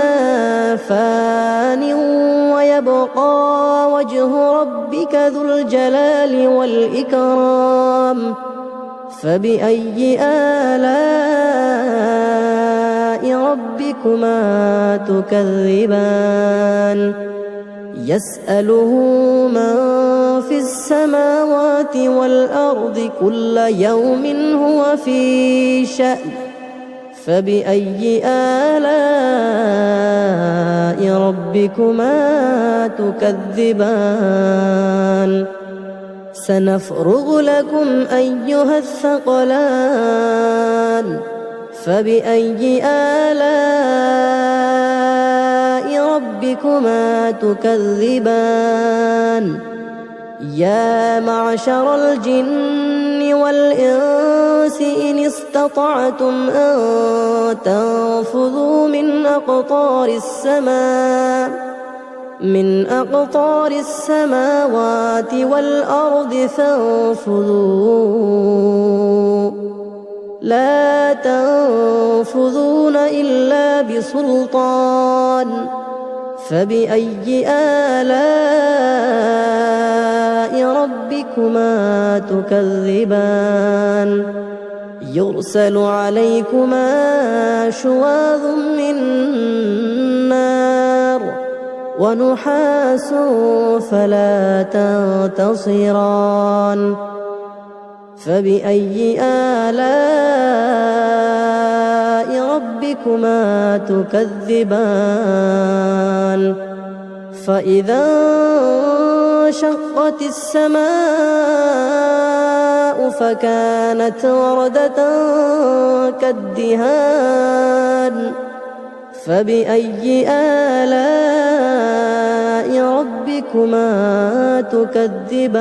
[SPEAKER 1] فان ويبقى وجه ربك ذو الجلال والإكرام فبأي آلاء ربكما تكذبان يسأله من في السماوات والأرض كل يوم هو في شأن فبأي آلاء ربكما تكذبان سنفرغ لكم أيها الثقلان فبأي آلاء ربكما تكذبان يا معشر الجن والإنس إن استطعتم أن تنفذوا من أقطار السماوات والأرض فانفذوا لا تنفذون إلا بسلطان فبأي آلاء ربكما تكذبان يرسل عليكما شواظ من نار ونحاس فلا تنتصران فبأي آلاء ربكما تكذبان فإذا انشقت السماء فكانت وردة كالدهان فبأي آلاء ربكما تكذبان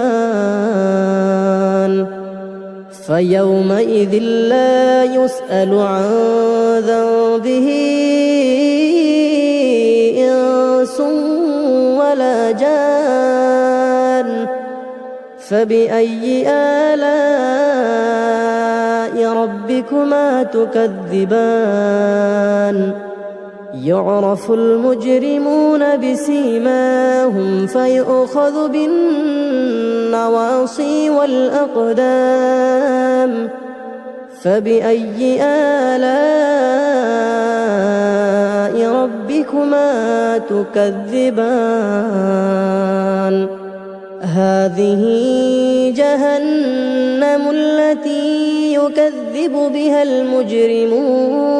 [SPEAKER 1] فيومئذ لا يسأل عن ذنبه إنس ولا جان فبأي آلاء ربكما تكذبان يعرف المجرمون بسيماهم فيؤخذ بالنواصي والأقدام فبأي آلاء ربكما تكذبان هذه جهنم التي يكذب بها المجرمون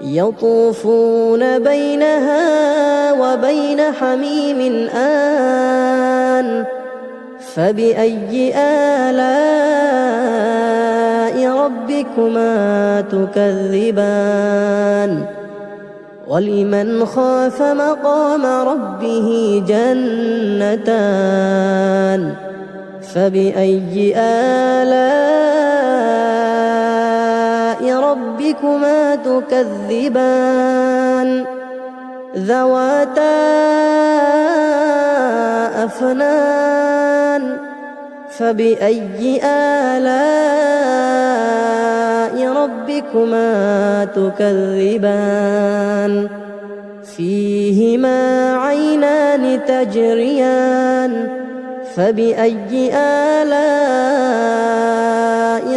[SPEAKER 1] يطوفون بينها وبين حميم آن فبأي آلاء ربكما تكذبان ولمن خاف مقام ربه جنتان فبأي آلاء ربكما تكذبان ذواتا أفنان فبأي آلاء ربكما تكذبان فيهما عينان تجريان فبأي آلاء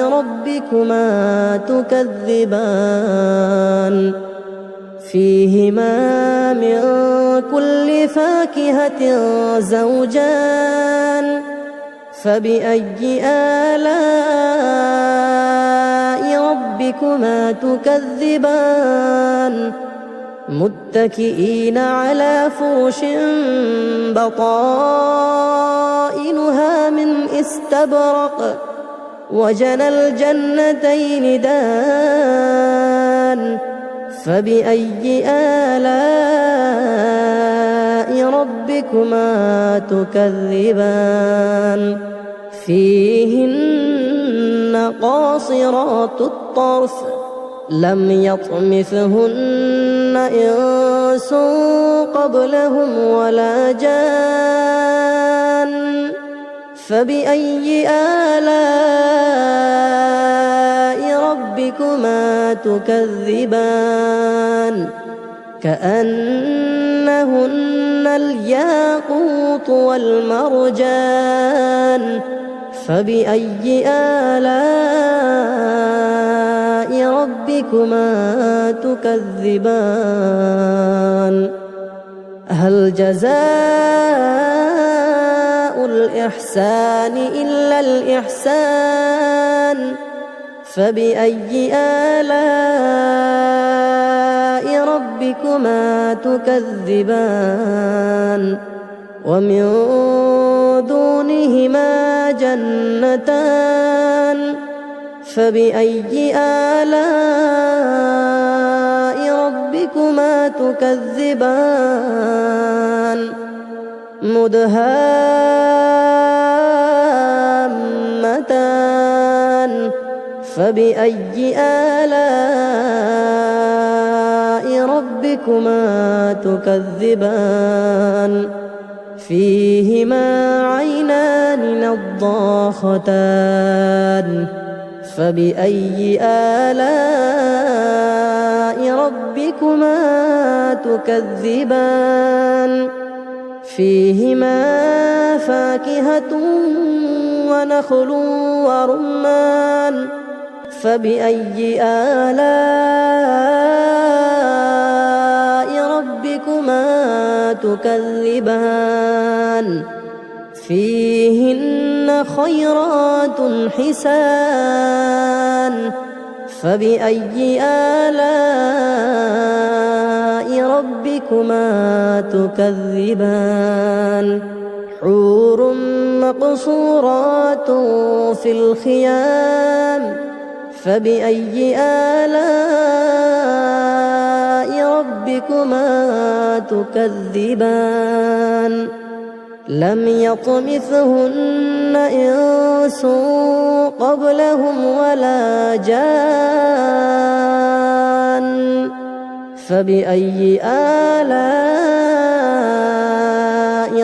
[SPEAKER 1] ربكما تكذبان فيهما من كل فاكهة زوجان فبأي آلاء ربكما تكذبان متكئين على فرش بطائنها من استبرق وجنى الجنتين دان فبأي آلاء ربكما تكذبان فيهن قاصرات الطرف لم يطمثهن إنس قبلهم ولا جان فبأي آلاء ربكما تكذبان كأنهن الياقوت والمرجان فبأي آلاء ربكما تكذبان هل جزاء الإحسان إلا الإحسان فبأي آلاء ربكما تكذبان ومن دونهما جنتان فبأي آلاء ربكما تكذبان مدهامتان فبأي آلاء ربكما تكذبان فيهما عينان نضاختان فبأي آلاء ربكما تكذبان فيهما فاكهة ونخل ورمان فبأي آلاء ربكما تكذبان فيهن خيرات حسان فبأي آلاء ربكما تكذبان حور مقصورات في الخيام فبأي آلاء ربكما تكذبان لم يطمثهن إنس قبلهم ولا جان فبأي آلاء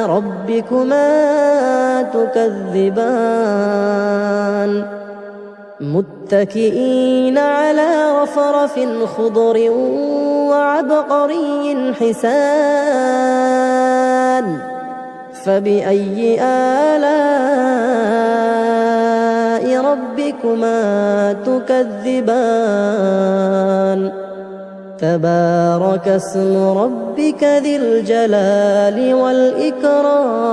[SPEAKER 1] ربكما تكذبان متكئين على رفرف خضر وعبقري حسان فبأي آلاء ربكما تكذبان تبارك اسم ربك ذي الجلال والإكرام